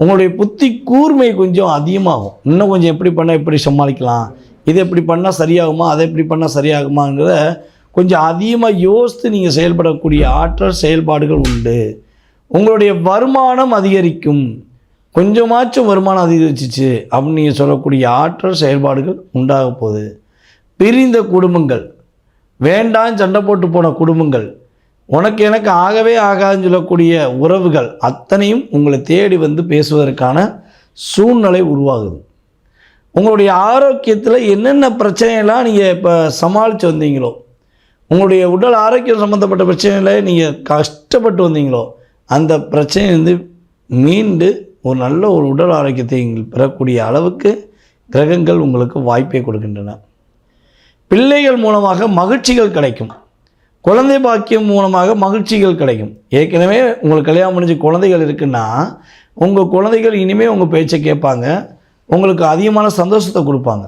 உங்களுடைய புத்தி கூர்மை கொஞ்சம் அதிகமாகும். இன்னும் கொஞ்சம் எப்படி பண்ணால் எப்படி சமாளிக்கலாம், இதை எப்படி பண்ணால் சரியாகுமா, அதை எப்படி பண்ணால் சரியாகுமாங்கிறத கொஞ்சம் அதிகமாக யோசித்து நீங்கள் செயல்படக்கூடிய ஆற்றல் செயல்பாடுகள் உண்டு. உங்களுடைய வருமானம் அதிகரிக்கும். கொஞ்சமாச்சும் வருமானம் அதிகரிச்சிச்சு அப்படின்னு நீங்கள் சொல்லக்கூடிய ஆற்றல் செயல்பாடுகள் உண்டாக போகுது. பிரிந்த குடும்பங்கள், வேண்டாம் சண்டை போட்டு போன குடும்பங்கள், உனக்கு எனக்கு ஆகவே ஆகாதுன்னு சொல்லக்கூடிய உறவுகள் அத்தனையும் உங்களை தேடி வந்து பேசுவதற்கான சூழ்நிலை உருவாகுது. உங்களுடைய ஆரோக்கியத்தில் என்னென்ன பிரச்சனையெல்லாம் நீங்கள் இப்போ சமாளித்து வந்தீங்களோ, உங்களுடைய உடல் ஆரோக்கியம் சம்மந்தப்பட்ட பிரச்சனைகளை நீங்கள் கஷ்டப்பட்டு வந்தீங்களோ, அந்த பிரச்சனையிலிருந்து மீண்டு ஒரு நல்ல ஒரு உடல் ஆரோக்கியத்தை பெறக்கூடிய அளவுக்கு கிரகங்கள் உங்களுக்கு வாய்ப்பை கொடுக்கின்றன. பிள்ளைகள் மூலமாக மகிழ்ச்சிகள் கிடைக்கும். குழந்தை பாக்கியம் மூலமாக மகிழ்ச்சிகள் கிடைக்கும். ஏற்கனவே உங்களுக்கு கல்யாணம் முடிஞ்சு குழந்தைகள் இருக்குன்னா உங்கள் குழந்தைகள் இனிமேல் உங்கள் பேச்சை கேட்பாங்க, உங்களுக்கு அதிகமான சந்தோஷத்தை கொடுப்பாங்க.